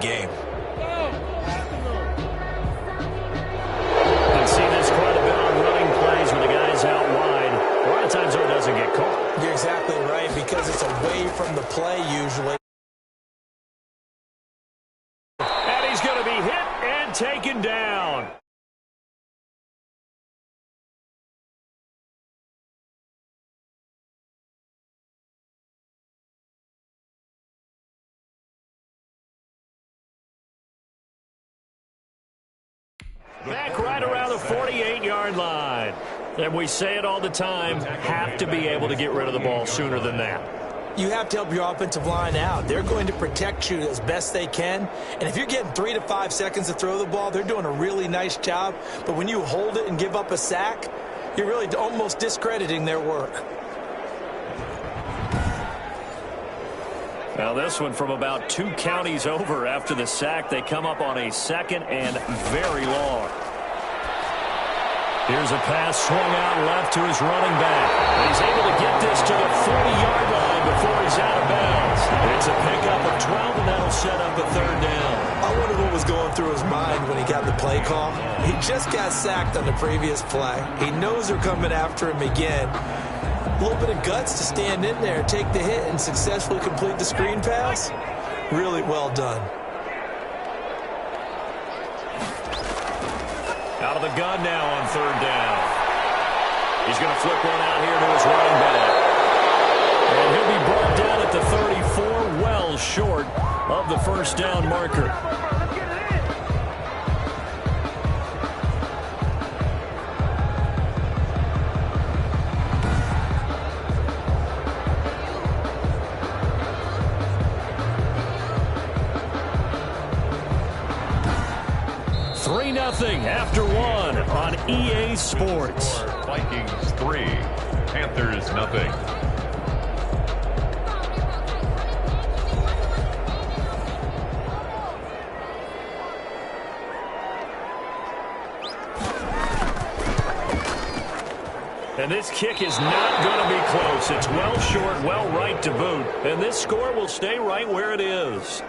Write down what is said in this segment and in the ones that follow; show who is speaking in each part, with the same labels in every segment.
Speaker 1: game.
Speaker 2: You see this quite a bit on running plays when the guy's out wide. A lot of times, though, it doesn't get caught.
Speaker 1: You're exactly right, because it's away from the play usually.
Speaker 2: And he's going to be hit and taken down. Back right around the 48-yard line. And we say it all the time, have to be able to get rid of the ball sooner than that.
Speaker 1: You have to help your offensive line out. They're going to protect you as best they can. And if you're getting 3 to 5 seconds to throw the ball, they're doing a really nice job. But when you hold it and give up a sack, you're really almost discrediting their work.
Speaker 2: Now this one from about 2 counties over after the sack. They come up on a 2nd and very long. Here's a pass swung out left to his running back. And he's able to get this to the 40-yard line before he's out of bounds. It's a pickup of 12, and that'll set up a 3rd down.
Speaker 1: I wonder what was going through his mind when he got the play call. He just got sacked on the previous play. He knows they're coming after him again. A little bit of guts to stand in there, take the hit, and successfully complete the screen pass. Really well done.
Speaker 2: Out of the gun now on 3rd down. He's going to flip one out here to his running back. And he'll be brought down at the 34, well short of the 1st down marker. Nothing after 1 on EA Sports.
Speaker 3: Vikings 3, Panthers nothing.
Speaker 2: And this kick is not going to be close. It's well short, well right to boot. And this score will stay right where it is.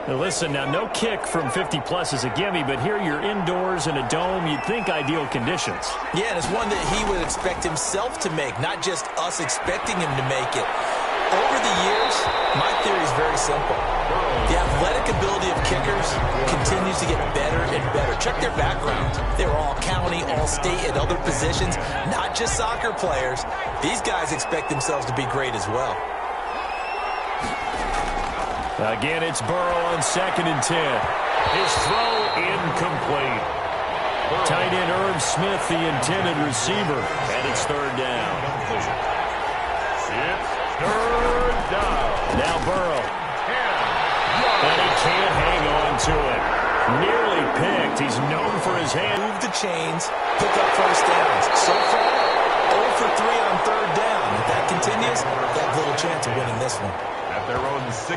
Speaker 2: Now listen, now no kick from 50-plus is a gimme, but here you're indoors in a dome. You'd think ideal conditions.
Speaker 1: Yeah, and it's one that he would expect himself to make, not just us expecting him to make it. Over the years, my theory is very simple. The athletic ability of kickers continues to get better and better. Check their backgrounds. They were all county, all state, at other positions, not just soccer players. These guys expect themselves to be great as well.
Speaker 2: Again, it's Burrow on 2nd and 10. His throw incomplete. Tight end Irv Smith, the intended receiver, and it's 3rd down.
Speaker 3: It's 3rd down.
Speaker 2: Now Burrow. And he can't hang on to it. Nearly picked. He's known for his hand.
Speaker 1: Move the chains, pick up 1st downs. So far, 0 for 3 on 3rd down. If that continues, they have little chance of winning this one.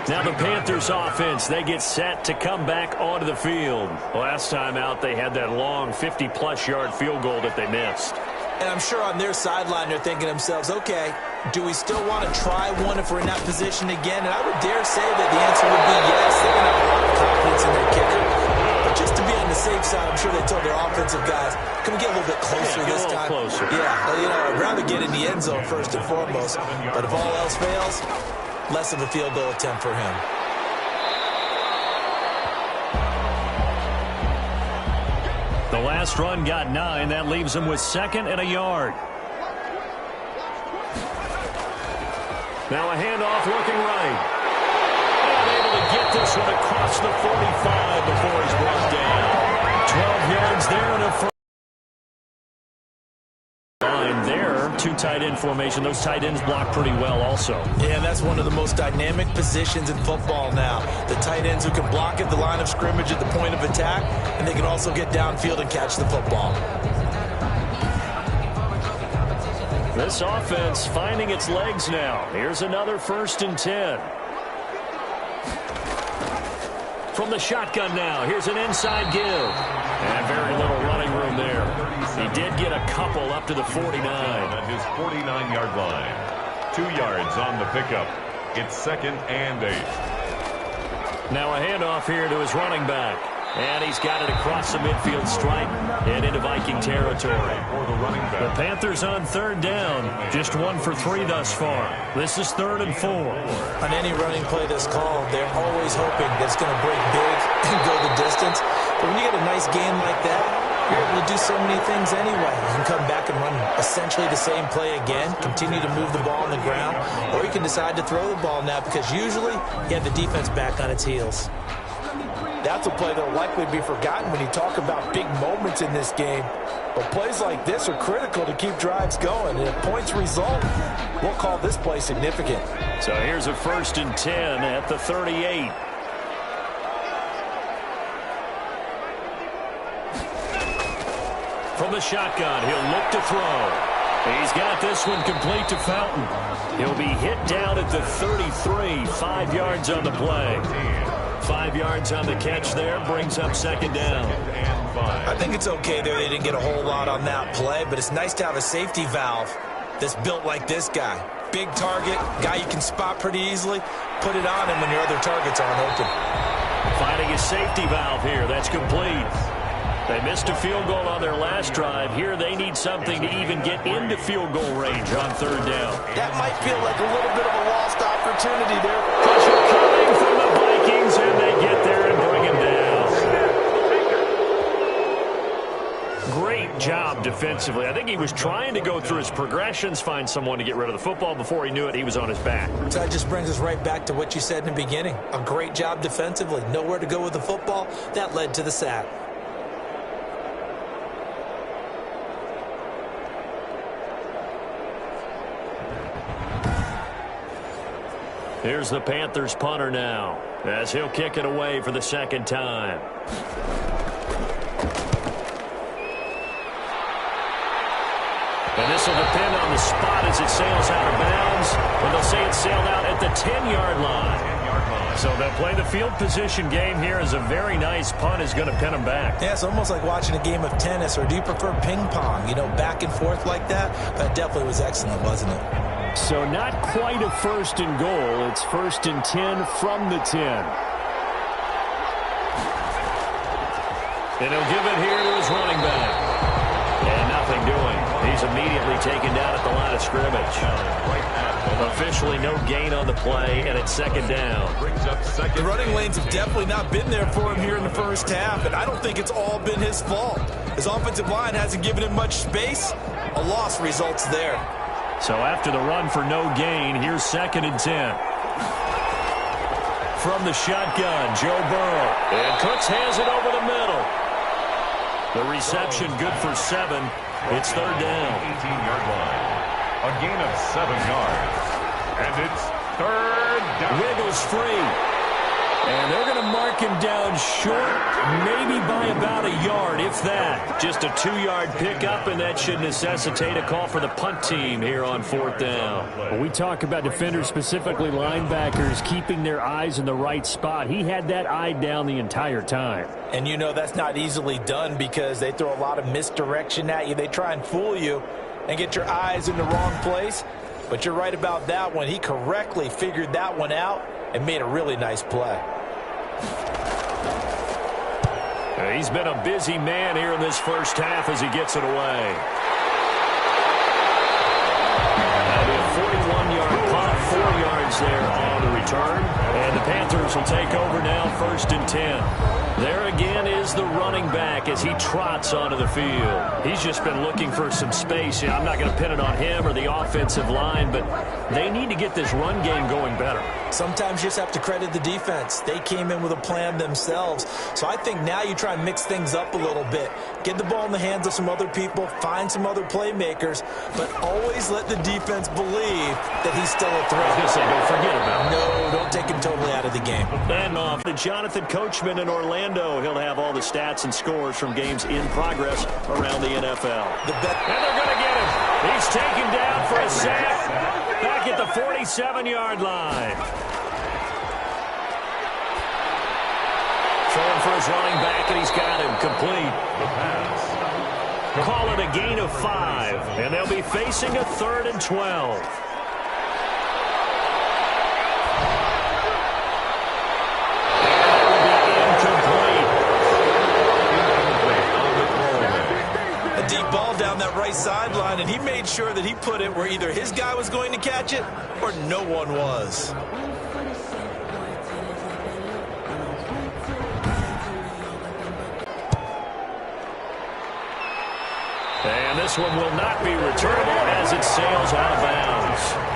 Speaker 2: Now the Panthers offense, they get set to come back onto the field. Last time out, they had that long 50-plus yard field goal that they missed.
Speaker 1: And I'm sure on their sideline they're thinking to themselves, okay, do we still want to try one if we're in that position again? And I would dare say that the answer would be yes. They're going to have a lot of confidence in their kicker. But just to be on the safe side, I'm sure they told their offensive guys, can we get a little bit closer this time?
Speaker 2: Closer.
Speaker 1: Yeah, you know, I'd rather get in the end zone first and foremost. But if all else fails, less of a field goal attempt for him.
Speaker 2: The last run got 9. That leaves him with 2nd and a yard. Now a handoff looking right. And able to get this one across the 45 before he's brought down. 12 yards there and a first. Two tight end formation. Those tight ends block pretty well also.
Speaker 1: Yeah, and that's one of the most dynamic positions in football now. The tight ends who can block at the line of scrimmage at the point of attack, and they can also get downfield and catch the football.
Speaker 2: This offense finding its legs now. Here's another 1st and 10. From the shotgun now, here's an inside give. And very little running room there. He did get a couple up to the 49.
Speaker 3: At his 49 9-yard line. 2 yards on the pickup. It's 2nd and 8.
Speaker 2: Now a handoff here to his running back. And he's got it across the midfield stripe and into Viking territory. The Panthers on 3rd down. Just 1 for 3 thus far. This is 3rd and 4.
Speaker 1: On any running play that's called, they're always hoping that it's going to break big and go the distance. But when you get a nice game like that, you're able to do so many things anyway. You can come back and run essentially the same play again, continue to move the ball on the ground, or you can decide to throw the ball now because usually you have the defense back on its heels.
Speaker 4: That's a play that will likely be forgotten when you talk about big moments in this game. But plays like this are critical to keep drives going. And if points result, we'll call this play significant.
Speaker 2: So here's a 1st and 10 at the 38. From the shotgun, he'll look to throw. He's got this one complete to Fountain. He'll be hit down at the 33, 5 yards on the play. 5 yards on the catch there, brings up 2nd down.
Speaker 1: I think it's okay there. They didn't get a whole lot on that play, but it's nice to have a safety valve that's built like this guy. Big target, guy you can spot pretty easily. Put it on him when your other targets aren't open.
Speaker 2: Finding a safety valve here. That's complete. They missed a field goal on their last drive. Here they need something to even get into field goal range on 3rd down.
Speaker 4: That might feel like a little bit of a lost opportunity there.
Speaker 2: Pressure coming from the Vikings, and they get there and bring him down. Great job defensively. I think he was trying to go through his progressions, find someone to get rid of the football. Before he knew it, he was on his back.
Speaker 1: So that just brings us right back to what you said in the beginning. A great job defensively. Nowhere to go with the football. That led to the sack.
Speaker 2: Here's the Panthers punter now, as he'll kick it away for the 2nd time. And this will depend on the spot as it sails out of bounds. And they'll say it sailed out at the 10-yard line. So they'll play the field position game here as a very nice punt is going to pin them back.
Speaker 1: Yeah, it's almost like watching a game of tennis, or do you prefer ping pong? You know, back and forth like that? That definitely was excellent, wasn't it?
Speaker 2: So not quite a 1st and goal. It's 1st and 10 from the 10. And he'll give it here to his running back. And nothing doing. He's immediately taken down at the line of scrimmage. Officially no gain on the play, and it's 2nd down.
Speaker 1: The running lanes have definitely not been there for him here in the first half, and I don't think it's all been his fault. His offensive line hasn't given him much space. A loss results there.
Speaker 2: So after the run for no gain, here's 2nd and 10. From the shotgun, Joe Burrow. And Cooks has it over the middle. The reception good for 7. It's 3rd down.
Speaker 3: 18-yard line. A gain of 7 yards. And it's 3rd down.
Speaker 2: Wiggles free. And they're going to mark him down short, maybe by about a yard, if that. Just a 2-yard pickup, and that should necessitate a call for the punt team here on 4th down.
Speaker 5: When we talk about defenders, specifically linebackers, keeping their eyes in the right spot, he had that eye down the entire time.
Speaker 4: And you know that's not easily done because they throw a lot of misdirection at you. They try and fool you and get your eyes in the wrong place. But you're right about that one. He correctly figured that one out and made a really nice play.
Speaker 2: He's been a busy man here in this first half as he gets it away. That'll be a 41-yard punt, 4 yards there on the return. And the Panthers will take over now, 1st and 10. There again is the running back as he trots onto the field. He's just been looking for some space. I'm not going to pin it on him or the offensive line, but they need to get this run game going better.
Speaker 1: Sometimes you just have to credit the defense. They came in with a plan themselves. So I think now you try and mix things up a little bit. Get the ball in the hands of some other people, find some other playmakers, but always let the defense believe that he's still a threat.
Speaker 2: I was going to say, don't forget about him.
Speaker 1: No, don't take him totally out of the game.
Speaker 2: And off to Jonathan Coachman in Orlando. He'll have all the stats and scores from games in progress around the NFL. And they're going to get him. He's taken down for a sack back at the 47-yard line. Throwing for his running back, and he's got him complete.
Speaker 3: The pass.
Speaker 2: Call it a gain of 5, and they'll be facing a 3rd and 12.
Speaker 4: Down that right sideline, and he made sure that he put it where either his guy was going to catch it or no one was.
Speaker 2: And this one will not be returnable as it sails out of bounds.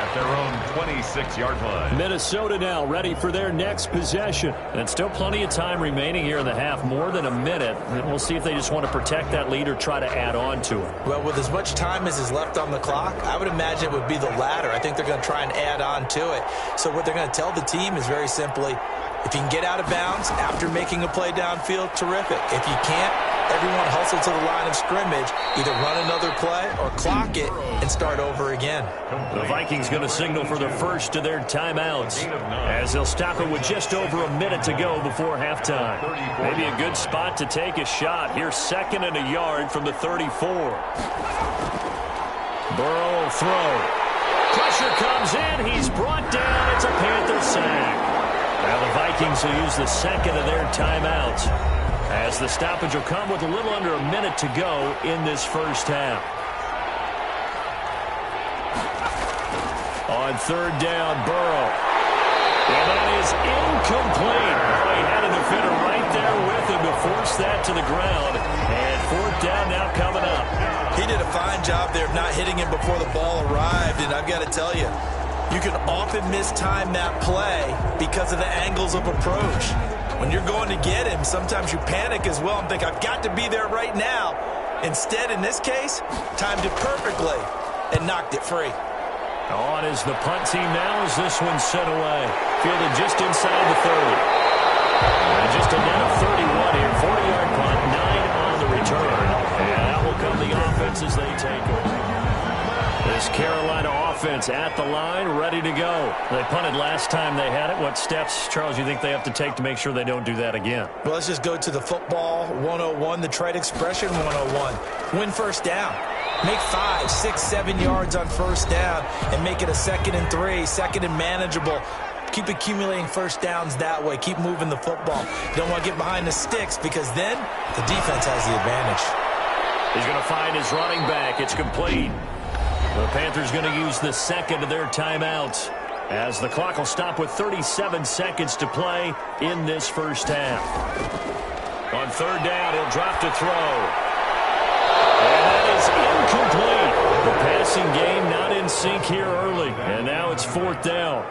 Speaker 3: At their own 26-yard line.
Speaker 5: Minnesota now ready for their next possession.
Speaker 2: And still plenty of time remaining here in the half, more than a minute. And we'll see if they just want to protect that lead or try to add on to it.
Speaker 4: Well, with as much time as is left on the clock, I would imagine it would be the latter. I think they're going to try and add on to it. So what they're going to tell the team is very simply, if you can get out of bounds after making a play downfield, terrific. If you can't, everyone hustle to the line of scrimmage, either run another play or clock it and start over again.
Speaker 2: The Vikings going to signal for the first of their timeouts as they'll stop it with just over a minute to go before halftime. Maybe a good spot to take a shot. Here's 2nd and a yard from the 34. Burrow will throw. Pressure comes in. He's brought down. It's a Panther sack. Now the Vikings will use the 2nd of their timeouts, as the stoppage will come with a little under a minute to go in this first half. On 3rd down, Burrow. And that is incomplete. He had a defender right there with him to force that to the ground. And 4th down now coming up.
Speaker 4: He did a fine job there of not hitting him before the ball arrived, and I've got to tell you, you can often mistime that play because of the angles of approach. When you're going to get him, sometimes you panic as well and think, I've got to be there right now. Instead, in this case, timed it perfectly and knocked it free.
Speaker 2: On is the punt team now as this one's set away. Fielded just inside the 30. And just a net of 31 here. 40-yard punt, 9 on the return. And out will come the offense as they take over. This Carolina offense at the line, ready to go. They punted last time they had it. What steps, Charles, you think they have to take to make sure they don't do that again?
Speaker 4: Well, let's just go to the football 101, the trade expression 101. Win first down. Make 5, 6, 7 yards on first down and make it a 2nd and 3, 2nd and manageable. Keep accumulating first downs that way. Keep moving the football. You don't want to get behind the sticks because then the defense has the advantage.
Speaker 2: He's going to find his running back. It's complete. The Panthers going to use the 2nd of their timeouts as the clock will stop with 37 seconds to play in this first half. On 3rd down, he'll drop to throw. And that is incomplete. The passing game not in sync here early. And now it's 4th down.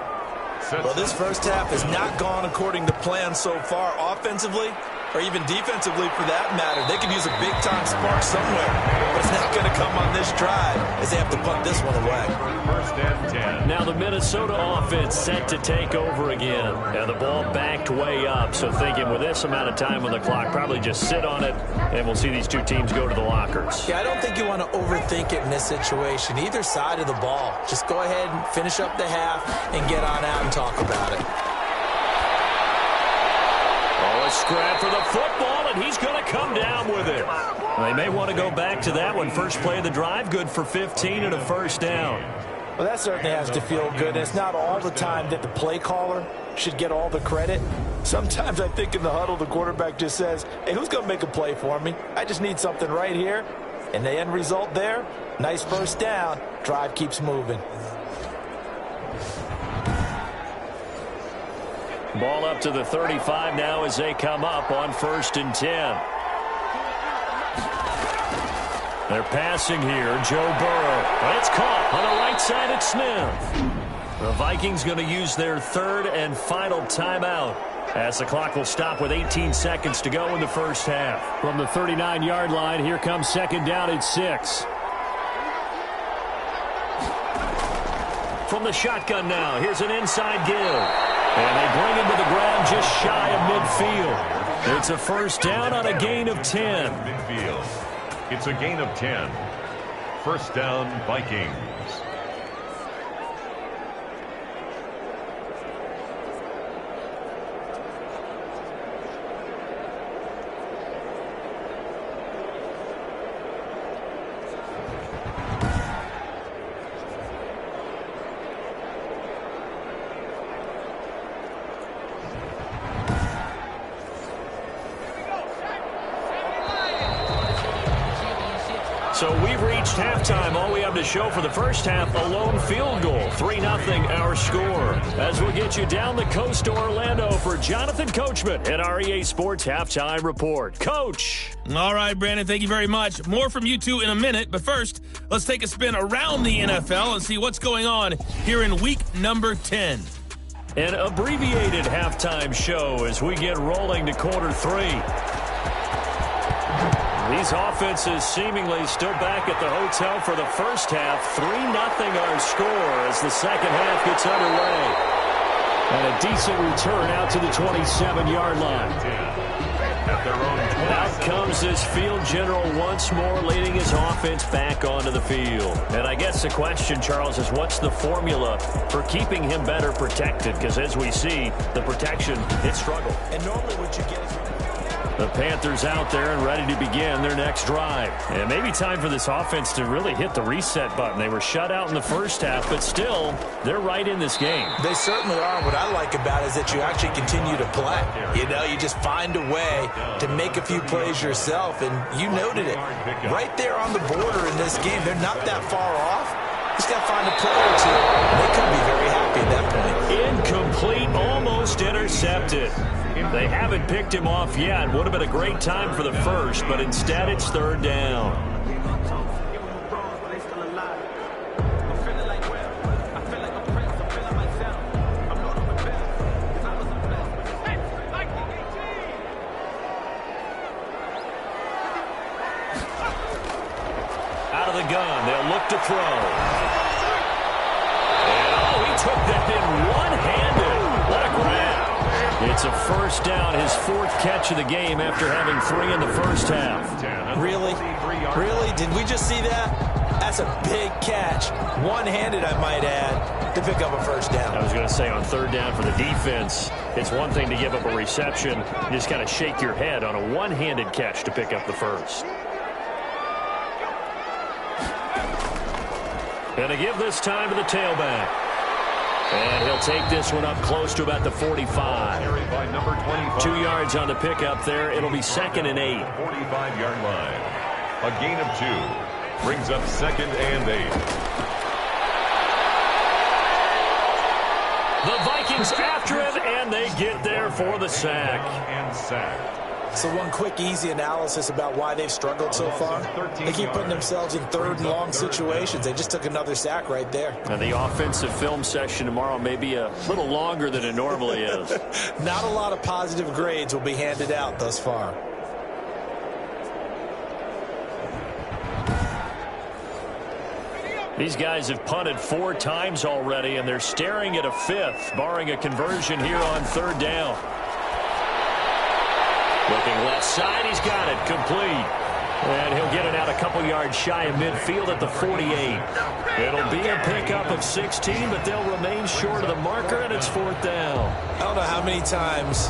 Speaker 4: Well, this first half has not gone according to plan so far offensively or even defensively for that matter. They could use a big-time spark somewhere, but it's not going to come on this drive as they have to punt this one away.
Speaker 3: 1st and 10.
Speaker 2: Now the Minnesota offense set to take over again. And the ball backed way up, so thinking with this amount of time on the clock, probably just sit on it, and we'll see these two teams go to the lockers.
Speaker 4: Yeah, I don't think you want to overthink it in this situation. Either side of the ball. Just go ahead and finish up the half and get on out and talk about it.
Speaker 2: Oh, a scrap for the football, and he's going to come down with it. They may want to go back to that one. First play of the drive, good for 15 and a first down.
Speaker 4: Well, that certainly has to feel good. It's not all the time that the play caller should get all the credit. Sometimes I think in the huddle, the quarterback just says, hey, who's going to make a play for me? I just need something right here. And the end result there, nice first down. Drive keeps moving.
Speaker 2: Ball up to the 35 now as they come up on 1st and 10. They're passing here. Joe Burrow. But it's caught on the right side at Smith. The Vikings going to use their 3rd and final timeout as the clock will stop with 18 seconds to go in the first half.
Speaker 5: From the 39-yard line, here comes 2nd down at 6.
Speaker 2: From the shotgun now, here's an inside give. And they bring him to the ground just shy of midfield. It's a first down on a gain of 10.
Speaker 3: Midfield. It's a gain of 10. First down, Vikings.
Speaker 2: So we've reached halftime. All we have to show for the first half, a lone field goal. 3-0 our score. As we'll get you down the coast to Orlando for Jonathan Coachman at our EA Sports Halftime Report. Coach.
Speaker 6: All right, Brandon, thank you very much. More from you two in a minute, but first, let's take a spin around the NFL and see what's going on here in week number 10.
Speaker 2: An abbreviated halftime show as we get rolling to quarter 3. These offenses seemingly still back at the hotel for the first half. 3-0 our score as the second half gets underway. And a decent return out to the 27-yard line. Out comes this field general once more, leading his offense back onto the field. And I guess the question, Charles, is what's the formula for keeping him better protected? Because as we see, the protection, it struggled.
Speaker 4: And normally what you get is...
Speaker 2: The Panthers out there and ready to begin their next drive. And maybe time for this offense to really hit the reset button. They were shut out in the first half, but still, they're right in this game.
Speaker 4: They certainly are. What I like about it is that you actually continue to play. You know, you just find a way to make a few plays yourself, and you noted it. Right there on the border in this game, they're not that far off. Just got to find a play or two. They could be very happy at that point.
Speaker 2: Incomplete, almost intercepted. They haven't picked him off yet. Would have been a great time for the first, but instead it's third down. Out of the gun, they'll look to throw. And oh, he took that in one-handed. What a grab. It's a first down, his fourth catch of the game after having 3 in the first half.
Speaker 4: Really? Really? Did we just see that? That's a big catch. One-handed, I might add, to pick up a first down.
Speaker 2: I was going to say on third down for the defense, it's one thing to give up a reception. You just got to shake your head on a one-handed catch to pick up the first. Going to give this time to the tailback. And he'll take this one up close to about the 45. 2 yards on the pickup there. It'll be 2nd and 8.
Speaker 3: 45-yard line. A gain of 2. Brings up 2nd and 8.
Speaker 2: The Vikings after him, and they get there for the sack.
Speaker 3: And sack.
Speaker 4: So one quick, easy analysis about why they've struggled so far. They keep putting themselves in third and long situations. They just took another sack right there.
Speaker 2: And the offensive film session tomorrow may be a little longer than it normally is.
Speaker 4: Not a lot of positive grades will be handed out thus far.
Speaker 2: These guys have punted 4 times already, and they're staring at a 5th, barring a conversion here on third down. Looking left side, he's got it, complete. And he'll get it out a couple yards shy of midfield at the 48. It'll be a pickup of 16, but they'll remain short of the marker, and it's 4th down.
Speaker 4: I don't know how many times,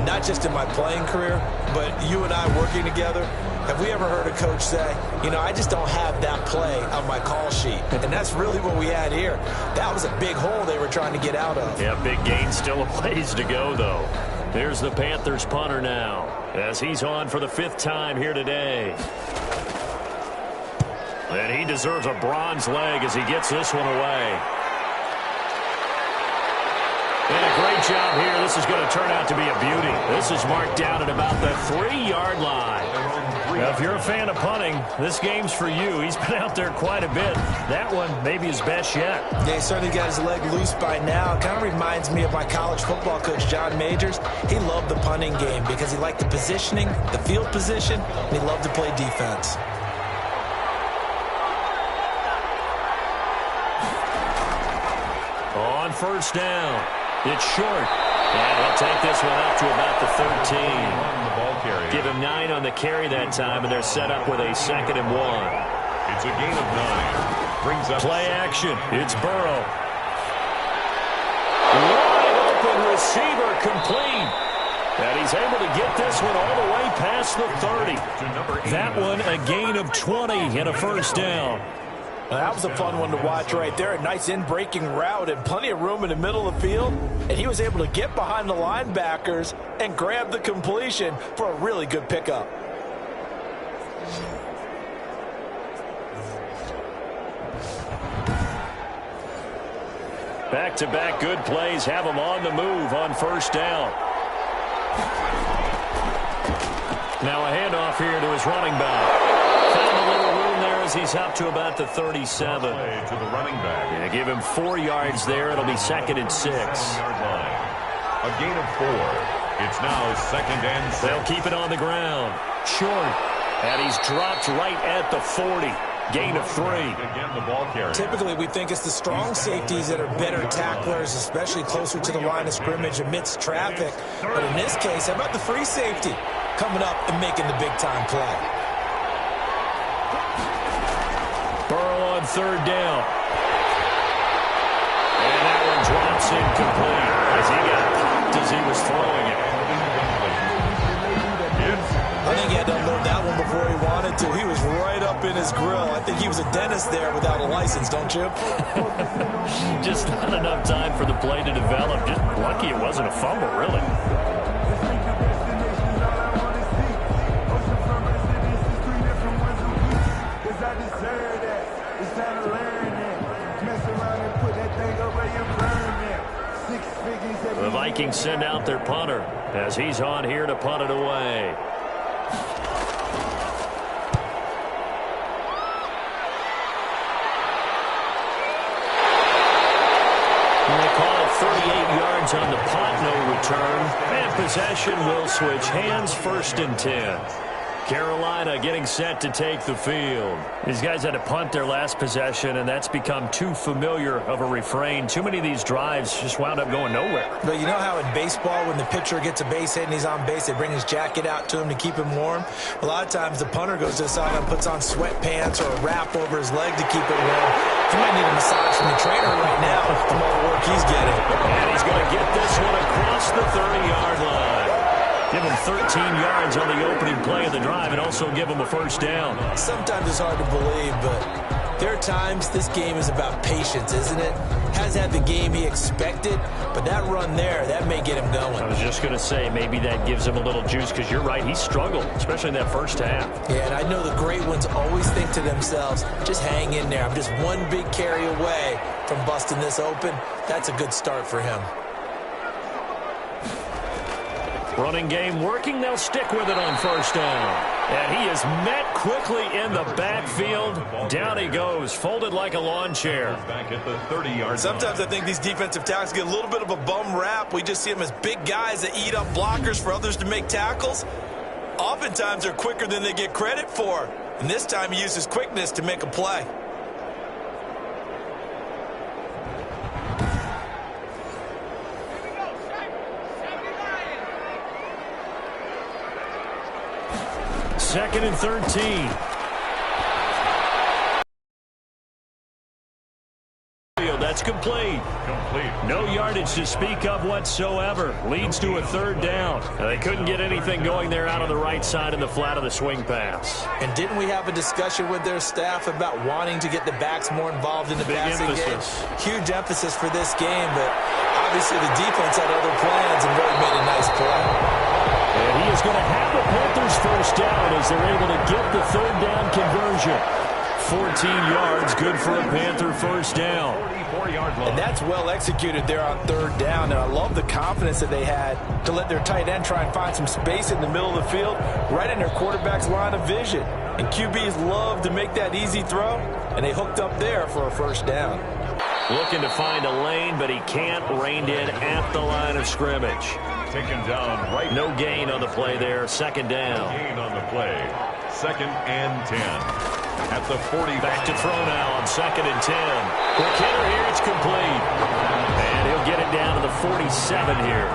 Speaker 4: not just in my playing career, but you and I working together, have we ever heard a coach say, you know, I just don't have that play on my call sheet. And that's really what we had here. That was a big hole they were trying to get out of.
Speaker 2: Yeah, big gain, still a ways to go, though. There's the Panthers punter now, as he's on for the 5th time here today. And he deserves a bronze leg as he gets this one away. And a great job here. This is going to turn out to be a beauty. This is marked down at about the 3-yard line. Now, if you're a fan of punting, this game's for you. He's been out there quite a bit. That one maybe his best yet.
Speaker 4: Yeah, he certainly got his leg loose by now. It kind of reminds me of my college football coach, John Majors. He loved the punting game because he liked the positioning, the field position, and he loved to play defense.
Speaker 2: On first down, it's short. And he'll take this one up to about the 13. Give him 9 on the carry that time, and they're set up with a 2nd and 1.
Speaker 3: It's a gain of 9. Brings up
Speaker 2: play action. It's Burrow. Wide open receiver complete. And he's able to get this one all the way past the 30. That one a gain of 20 and a first down.
Speaker 4: Well, that was a fun one to watch right there. A nice in-breaking route and plenty of room in the middle of the field. And he was able to get behind the linebackers and grab the completion for a really good pickup.
Speaker 2: Back-to-back good plays have him on the move on first down. Now a handoff here to his running back. Found a little room there as he's up to about the 37.
Speaker 3: Play to the running back.
Speaker 2: Yeah, give him 4 yards there. It'll be 2nd and 6.
Speaker 3: 7-yard line. A gain of 4. It's now 2nd and 6.
Speaker 2: They'll keep it on the ground. Short. And he's dropped right at the 40. Gain of 3.
Speaker 3: Again, the ball carrier.
Speaker 4: Typically, we think it's the strong safeties that are better tacklers, especially closer to the line of scrimmage amidst traffic. But in this case, how about the free safety coming up and making the big-time play?
Speaker 2: Burrow on 3rd down. And that one drops incomplete as he got popped as he was throwing it.
Speaker 4: I think he had to unload that one before he wanted to. He was right up in his grill. I think he was a dentist there without a license, don't you?
Speaker 2: Just not enough time for the play to develop. Just lucky it wasn't a fumble, really. The Vikings send out their punter as he's on here to punt it away. They call it 38 yards on the punt, no return. And possession will switch hands, 1st and 10. Carolina getting set to take the field. These guys had to punt their last possession, and that's become too familiar of a refrain. Too many of these drives just wound up going nowhere.
Speaker 4: But you know how in baseball, when the pitcher gets a base hit and he's on base, they bring his jacket out to him to keep him warm? A lot of times the punter goes to the sideline and puts on sweatpants or a wrap over his leg to keep it warm. He might need a massage from the trainer right now from all the work he's getting.
Speaker 2: And he's going to get this one across the 30-yard line. Give him 13 yards on the opening play of the drive and also give him a 1st down.
Speaker 4: Sometimes it's hard to believe, but there are times this game is about patience, isn't it? Has had the game he expected, but that run there, that may get him going.
Speaker 2: I was just going to say, maybe that gives him a little juice because you're right, he struggled, especially in that first half.
Speaker 4: Yeah, and I know the great ones always think to themselves, just hang in there. I'm just one big carry away from busting this open. That's a good start for him.
Speaker 2: Running game working. They'll stick with it on 1st down. And he is met quickly in the backfield. Down he goes, folded like a lawn chair.
Speaker 3: Back at the 30-yard line.
Speaker 4: Sometimes I think these defensive tackles get a little bit of a bum rap. We just see them as big guys that eat up blockers for others to make tackles. Oftentimes they're quicker than they get credit for. And this time he uses quickness to make a play.
Speaker 2: Second and 13. That's complete. No yardage to speak of whatsoever. Leads to a 3rd down. They couldn't get anything going there out on the right side in the flat of the swing pass.
Speaker 4: And didn't we have a discussion with their staff about wanting to get the backs more involved in the passing game? Huge emphasis for this game, but obviously the defense had other plans and really made a nice play.
Speaker 2: And he is going to have the Panthers 1st down as they're able to get the 3rd down conversion. 14 yards, good for a Panther 1st down.
Speaker 4: And that's well executed there on 3rd down. And I love the confidence that they had to let their tight end try and find some space in the middle of the field, right in their quarterback's line of vision. And QBs love to make that easy throw, and they hooked up there for a 1st down.
Speaker 2: Looking to find a lane, but he can't. Reined in at the line of scrimmage.
Speaker 3: Taken down right.
Speaker 2: No gain on the play there. 2nd down.
Speaker 3: Gain on the play. 2nd and 10. At the 40.
Speaker 2: Back to throw now on 2nd and 10. Quick hitter here. It's complete. And he'll get it down to the 47 here.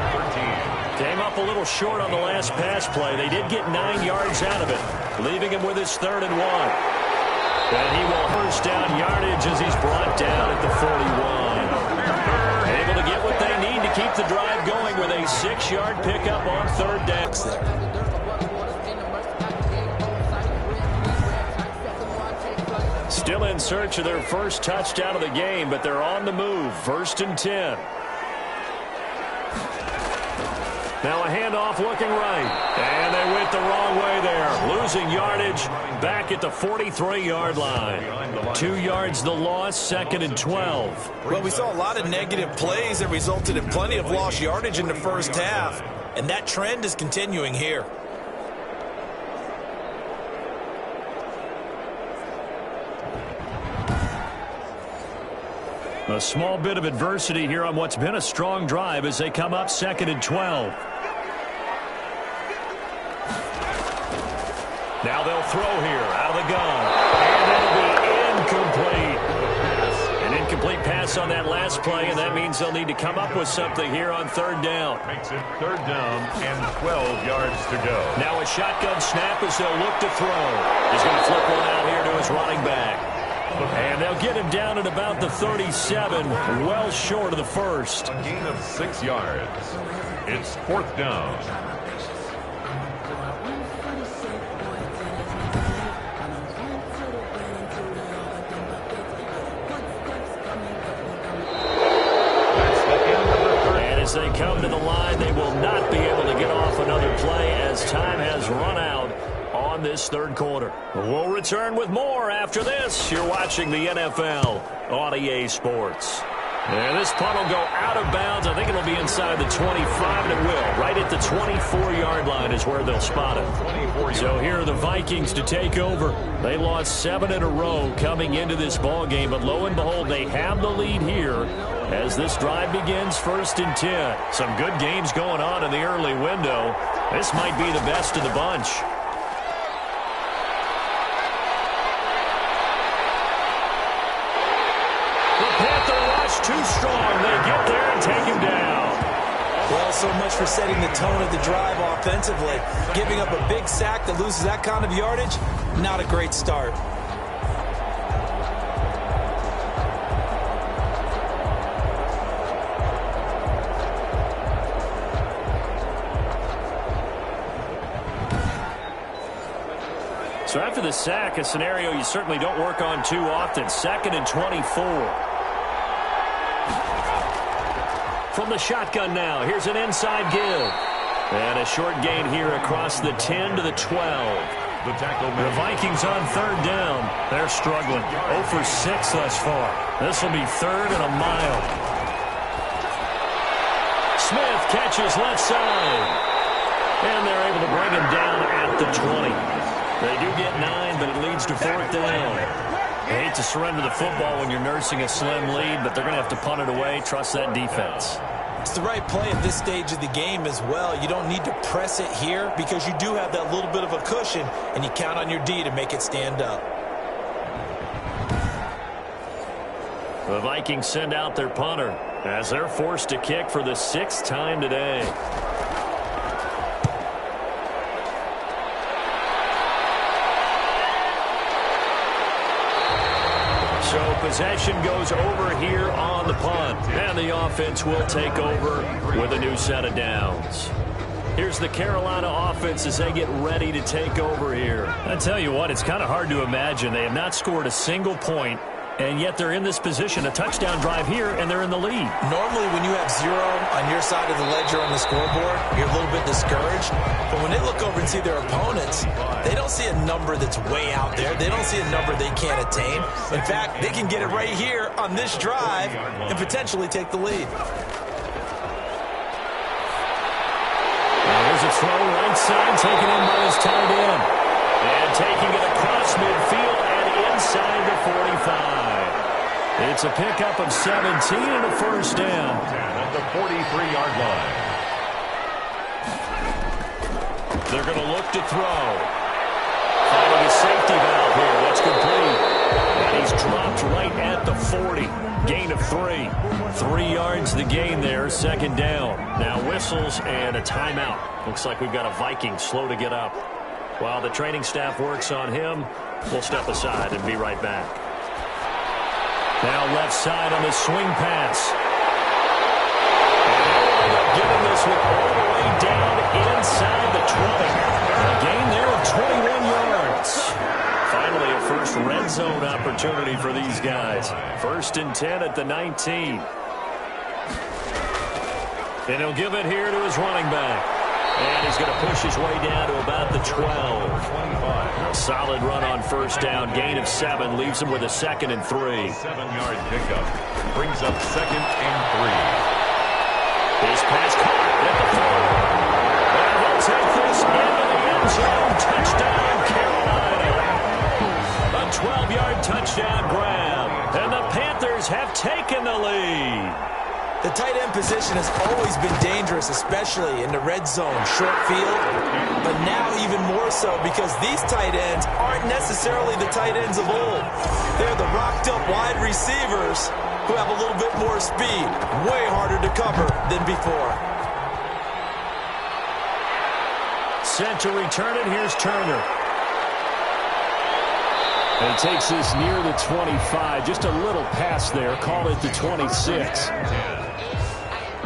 Speaker 3: 13.
Speaker 2: Came up a little short on the last pass play. They did get 9 yards out of it, leaving him with his 3rd and 1. And he will 1st down yardage as he's brought down at the 41. Able to get what they need to keep the drive going with a 6-yard pickup on 3rd down. Still in search of their first touchdown of the game, but they're on the move. 1st and 10. Now a handoff looking right. And they went the wrong way there. Losing yardage back at the 43-yard line. 2 yards the loss, 2nd and 12.
Speaker 4: Well, we saw a lot of negative plays that resulted in plenty of lost yardage in the first half. And that trend is continuing here.
Speaker 2: A small bit of adversity here on what's been a strong drive as they come up 2nd and 12. Now they'll throw here out of the gun. And it'll be incomplete. An incomplete pass on that last play, and that means they'll need to come up with something here on 3rd down.
Speaker 3: Makes it 3rd down and 12 yards to go.
Speaker 2: Now a shotgun snap as they'll look to throw. He's going to flip one out here to his running back. And they'll get him down at about the 37, well short of the first.
Speaker 3: A gain of 6 yards. It's 4th down.
Speaker 2: And as they come to the line, they will not be able to get off another play as time has run out on this 3rd quarter. We'll return with more after this. You're watching the NFL on EA Sports. And this punt will go out of bounds. I think it'll be inside the 25, and it will. Right at the 24-yard line is where they'll spot it. So here are the Vikings to take over. They lost 7 in a row coming into this ball game, but lo and behold, they have the lead here as this drive begins 1st and 10. Some good games going on in the early window. This might be the best of the bunch. Too strong. They get there and take him down.
Speaker 4: Well, so much for setting the tone of the drive offensively. Giving up a big sack that loses that kind of yardage, not a great start.
Speaker 2: So after the sack, a scenario you certainly don't work on too often. 2nd and 24. From the shotgun now, here's an inside give. And a short gain here across the 10 to the 12. The Vikings on 3rd down. They're struggling. 0 for 6 thus far. This will be 3rd and a mile. Smith catches left side. And they're able to bring him down at the 20. They do get 9, but it leads to 4th down. I hate to surrender the football when you're nursing a slim lead, but they're going to have to punt it away. Trust that defense.
Speaker 4: It's the right play at this stage of the game as well. You don't need to press it here because you do have that little bit of a cushion, and you count on your D to make it stand up.
Speaker 2: The Vikings send out their punter as they're forced to kick for the 6th time today. So possession goes over here on the punt. And the offense will take over with a new set of downs. Here's the Carolina offense as they get ready to take over here. I tell you what, it's kind of hard to imagine. They have not scored a single point, and yet they're in this position, a touchdown drive here, and they're in the lead.
Speaker 4: Normally when you have 0 on your side of the ledger on the scoreboard, you're a little bit discouraged. But when they look over and see their opponents, they don't see a number that's way out there. They don't see a number they can't attain. In fact, they can get it right here on this drive and potentially take the lead.
Speaker 2: There's a throw right side, taken in by his tight end. And taking it across midfield and inside the 45. It's a pickup of 17 and a 1st down.
Speaker 3: At the 43-yard line.
Speaker 2: They're going to look to throw. Finding a safety valve here. That's complete. And he's dropped right at the 40. Gain of 3. 3 yards the gain there, 2nd down. Now whistles and a timeout. Looks like we've got a Viking slow to get up. While the training staff works on him, we'll step aside and be right back. Now left side on the swing pass. And they'll get this one all the way down inside the 20. A gain there of 21 yards. Finally, a first red zone opportunity for these guys. 1st and 10 at the 19. And he'll give it here to his running back. And he's going to push his way down to about the 12. A solid run on first down. Gain of 7 leaves him with a 2nd and 3.
Speaker 3: 7-yard pickup brings up 2nd and 3.
Speaker 2: His pass caught at the 4. And he'll take this into the end zone. Touchdown, Carolina. A 12-yard touchdown grab. And the Panthers have taken the lead.
Speaker 4: The tight end position has always been dangerous, especially in the red zone, short field. But now even more so because these tight ends aren't necessarily the tight ends of old. They're the rocked-up wide receivers who have a little bit more speed, way harder to cover than before.
Speaker 5: Set to return it. Here's Turner. And he takes this near the 25. Just a little pass there. Call it the 26.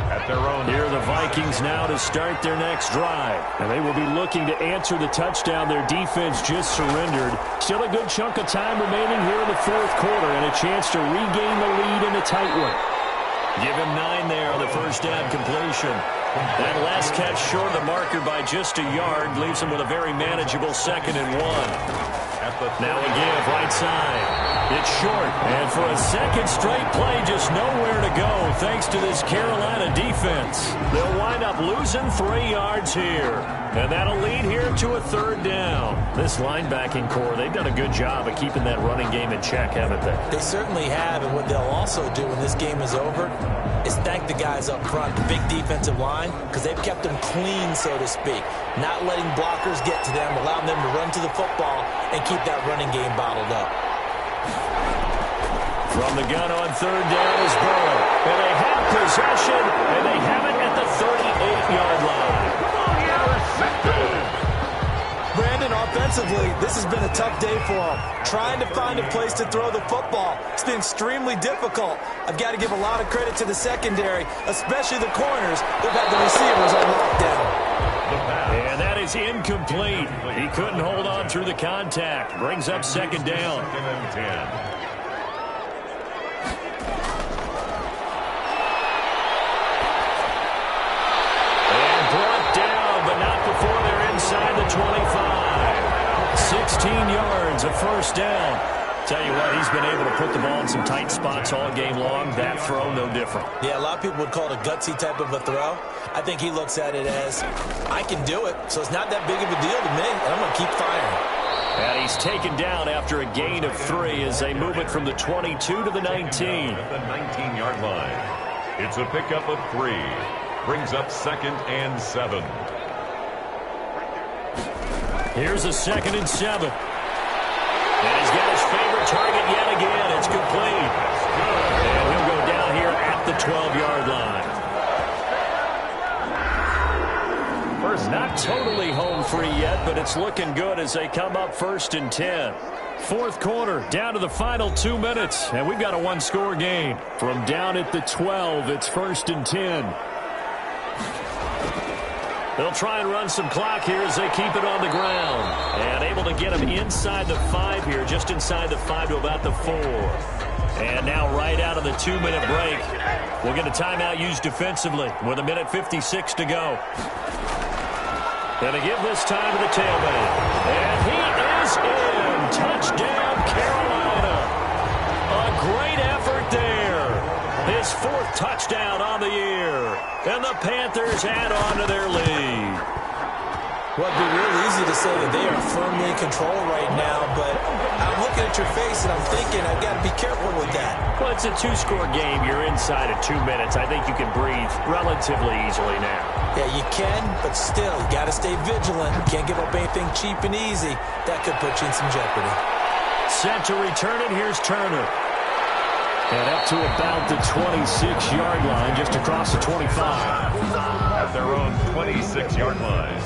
Speaker 3: At their own.
Speaker 5: Here are the Vikings now to start their next drive. And they will be looking to answer the touchdown their defense just surrendered. Still a good chunk of time remaining here in the 4th quarter and a chance to regain the lead in a tight one.
Speaker 2: Give him 9 there on the first down completion. That last catch short of the marker by just a yard leaves him with a very manageable 2nd and 1. Now again, right side. It's short. And for a second straight play, just nowhere to go thanks to this Carolina defense. They'll wind up losing 3 yards here. And that'll lead here to a 3rd down.
Speaker 5: This linebacking core, they've done a good job of keeping that running game in check, haven't they?
Speaker 4: They certainly have, and what they'll also do when this game is over is thank the guys up front, the big defensive line, because they've kept them clean, so to speak. Not letting blockers get to them, allowing them to run to the football and keep that running game bottled up.
Speaker 2: From the gun on 3rd down is Burrow. And they have possession, and they have it at the 38-yard line.
Speaker 4: Brandon, offensively, this has been a tough day for them. Trying to find a place to throw the football. It's been extremely difficult. I've got to give a lot of credit to the secondary, especially the corners. They've had the receivers on lockdown.
Speaker 2: And that is incomplete. He couldn't hold on through the contact. Brings up 2nd down.
Speaker 3: 2nd and 10.
Speaker 2: Inside the 25. 16 yards, a first down. Tell you what, he's been able to put the ball in some tight spots all game long. That throw, no different.
Speaker 4: Yeah, a lot of people would call it a gutsy type of a throw. I think he looks at it as, I can do it, so it's not that big of a deal to me, and I'm going to keep firing.
Speaker 2: And he's taken down after a gain of 3 as they move it from the 22 to the 19.
Speaker 3: At the 19-yard line. It's a pickup of 3. Brings up 2nd and 7.
Speaker 2: Here's a 2nd and 7. And he's got his favorite target yet again. It's complete. And he'll go down here at the 12-yard line. First, not totally home free yet, but it's looking good as they come up 1st and 10.
Speaker 5: 4th quarter, down to the final 2 minutes, and we've got a 1-score game. From down at the 12, it's 1st and 10.
Speaker 2: They'll try and run some clock here as they keep it on the ground. And able to get him inside the 5 here, just inside the 5 to about the 4. And now right out of the 2-minute break, we'll get a timeout used defensively with 1:56 to go. Gonna give this time to the tailback. And he is in. Touchdown, Carolina. A great effort there. His 4th touchdown on the year. And the Panthers add on to their lead.
Speaker 4: Well, it'd be real easy to say that they are firmly in control right now, but I'm looking at your face and I'm thinking I've got to be careful with that.
Speaker 2: Well, it's a 2-score game. You're inside of 2 minutes. I think you can breathe relatively easily now.
Speaker 4: Yeah, you can, but still, you got to stay vigilant. You can't give up anything cheap and easy. That could put you in some jeopardy.
Speaker 2: Set to return it. Here's Turner.
Speaker 5: And up to about the 26-yard line, just across the 25.
Speaker 3: At their own 26-yard line.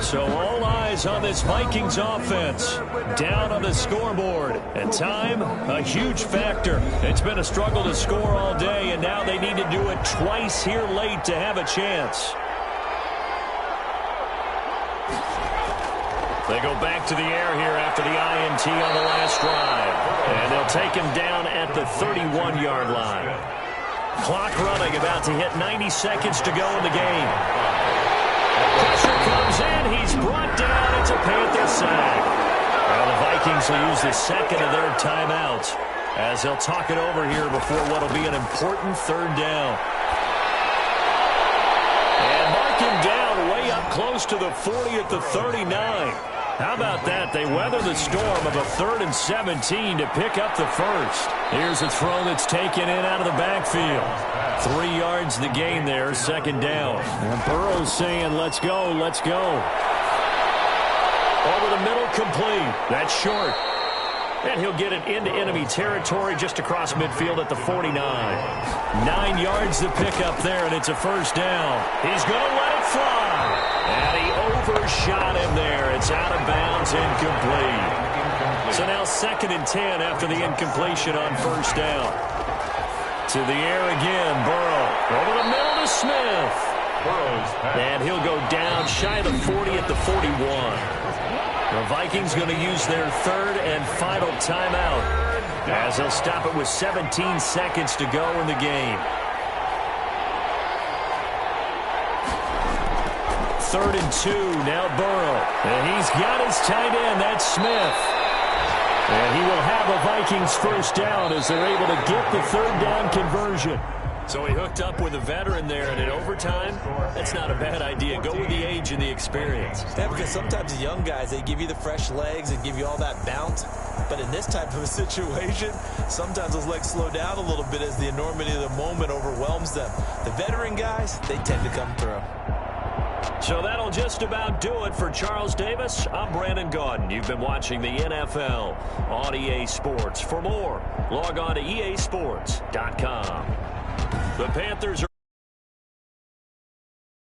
Speaker 2: So all eyes on this Vikings offense. Down on the scoreboard. And time, a huge factor. It's been a struggle to score all day, and now they need to do it twice here late to have a chance. They go back to the air here after the INT on the last drive. And they'll take him down at the 31-yard line. Clock running, about to hit 90 seconds to go in the game.
Speaker 5: Pressure comes in. He's brought down. It's a Panther sack. Well, the Vikings will use the second of their timeouts as they'll talk it over here before what will be an important third down. And mark him down way up close to the 40 at the 39. How about that? They weather the storm of a 3rd and 17 to pick up the first. Here's a throw that's taken in out of the backfield. 3 yards the gain there, second down. And Burrow's saying, let's go, let's go. Over the middle, complete. That's short. And he'll get it into enemy territory just across midfield at the 49. 9 yards the pickup there, and it's a first down. He's going to let it fly. And he overshot him there. It's out of bounds, incomplete. So now 2nd and 10 after the incompletion on first down. To the air again, Burrow. Over the middle to Smith. And he'll go down shy of the 40 at the 41. The Vikings going to use their 3rd and final timeout as they'll stop it with 17 seconds to go in the game. 3rd and 2, now Burrow. And he's got his tight end, that's Smith. And he will have a Vikings first down as they're able to get the 3rd down conversion. So he hooked up with a veteran there, and in overtime, that's not a bad idea. Go with the age and the experience.
Speaker 4: Yeah, because sometimes the young guys, they give you the fresh legs and give you all that bounce. But in this type of a situation, sometimes those legs slow down a little bit as the enormity of the moment overwhelms them. The veteran guys, they tend to come through.
Speaker 5: So that'll just about do it for Charles Davis. I'm Brandon Gaudin. You've been watching the NFL on EA Sports. For more, log on to easports.com. The Panthers are